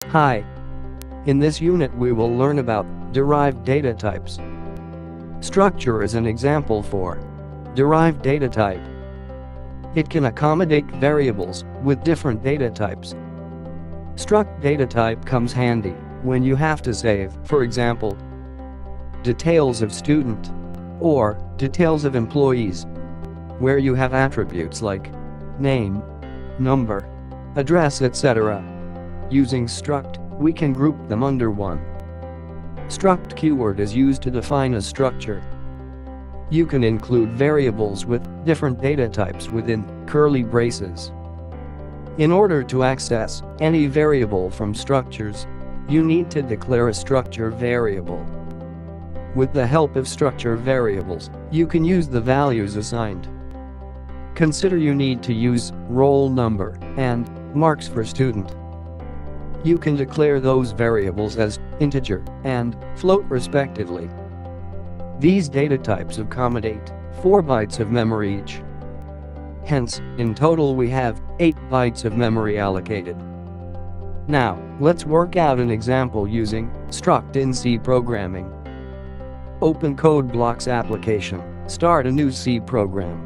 Hi. In this unit we will learn about derived data types. Structure is an example for derived data type. It can accommodate variables with different data types. Struct data type comes handy when you have to save, for example, details of student or details of employees, where you have attributes like name, number, address, etc. Using struct, we can group them under one. Struct keyword is used to define a structure. You can include variables with different data types within curly braces. In order to access any variable from structures, you need to declare a structure variable. With the help of structure variables, you can use the values assigned. Consider you need to use roll number and marks for student. You can declare those variables as integer and float respectively. These data types accommodate 4 bytes of memory each. Hence, in total we have 8 bytes of memory allocated. Now, let's work out an example using struct in C programming. Open Code Blocks application, start a new C program.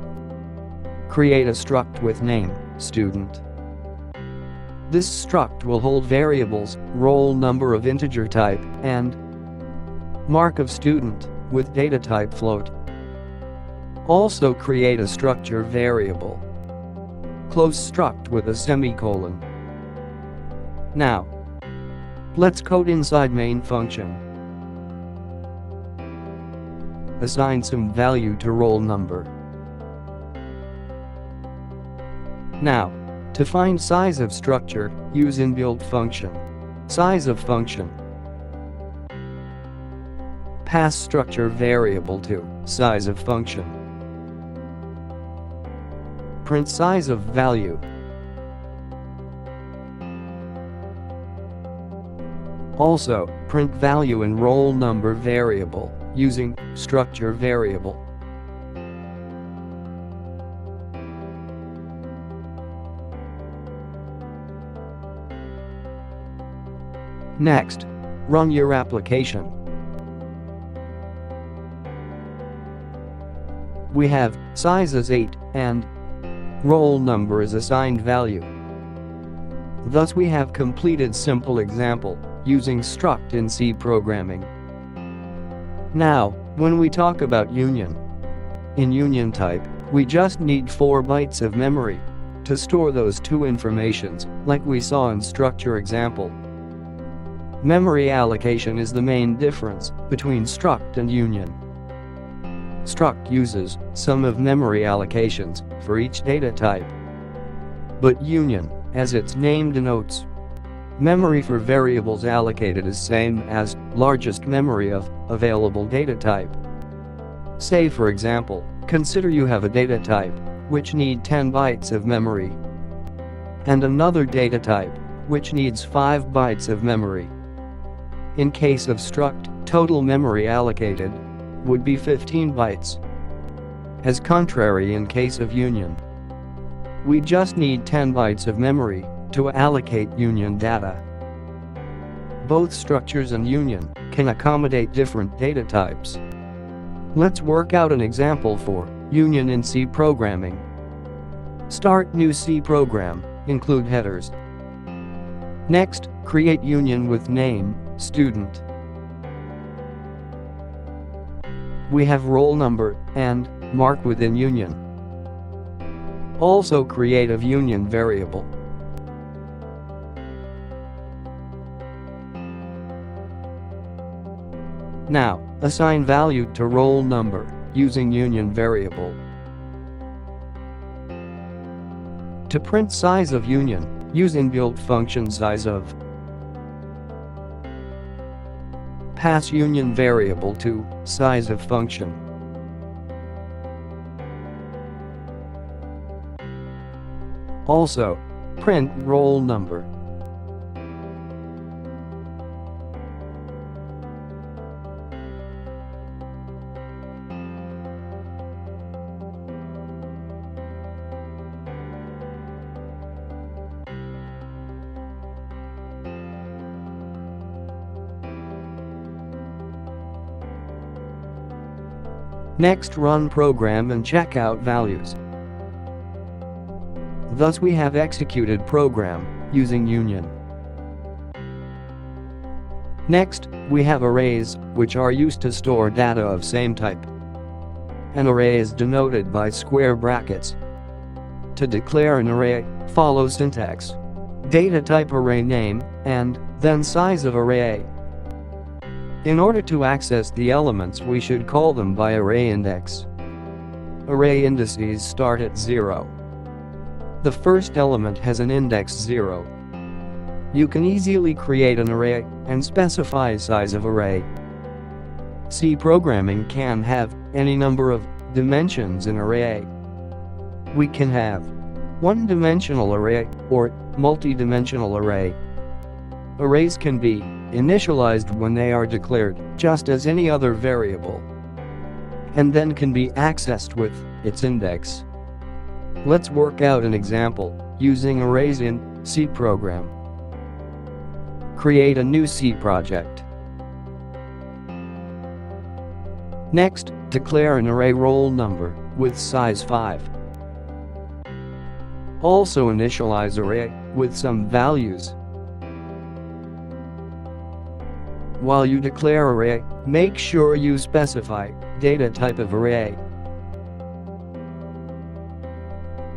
Create a struct with name, student. This struct will hold variables, roll number of integer type, and mark of student with data type float. Also create a structure variable. Close struct with a semicolon. Now, let's code inside main function. Assign some value to roll number. Now, to find size of structure, use inbuilt function. Size of function. Pass structure variable to size of function. Print size of value. Also, print value in roll number variable using structure variable. Next, run your application. We have size as 8 and roll number is assigned value. Thus we have completed simple example using struct in C programming. Now, when we talk about union, in union type, we just need 4 bytes of memory to store those two informations, like we saw in structure example. Memory allocation is the main difference between struct and union. Struct uses sum of memory allocations for each data type. But union, as its name denotes, memory for variables allocated is same as largest memory of available data type. Say for example, consider you have a data type which need 10 bytes of memory and another data type which needs 5 bytes of memory. In case of struct, total memory allocated would be 15 bytes. As contrary in case of union, we just need 10 bytes of memory to allocate union data. Both structures and union can accommodate different data types. Let's work out an example for union in C programming. Start new C program, include headers. Next, create union with name, student. We have roll number and mark within union. Also create a union variable. Now, assign value to roll number using union variable. To print size of union, use inbuilt function size of. Pass union variable to size of function. Also, print roll number. Next, run program and check out values. Thus we have executed program using union. Next, we have arrays, which are used to store data of same type. An array is denoted by square brackets. To declare an array, follow syntax: data type array name, and then size of array. In order to access the elements, we should call them by array index. Array indices start at 0. The first element has an index 0. You can easily create an array and specify size of array. C programming can have any number of dimensions in array. We can have one-dimensional array or multi-dimensional array. Arrays can be initialized when they are declared, just as any other variable, and then can be accessed with its index. Let's work out an example using arrays in C program. Create a new C project. Next, declare an array roll number with size 5. Also initialize array with some values. While you declare array, make sure you specify data type of array.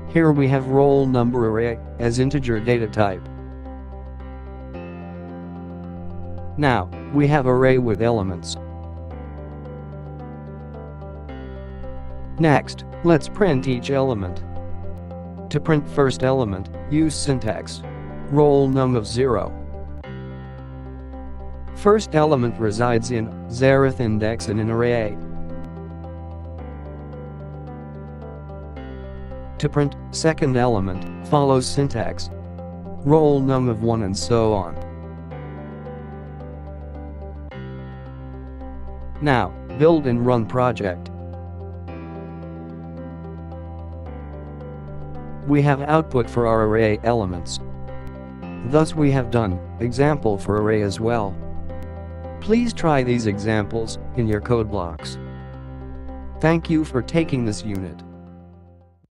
Here we have roll number array as integer data type. Now, we have array with elements. Next, let's print each element. To print first element, use syntax: roll num of 0. First element resides in 0th index in an array. To print second element, follows syntax: roll num of 1 and so on. Now, build and run project. We have output for our array elements. Thus we have done example for array as well. Please try these examples in your code blocks. Thank you for taking this unit.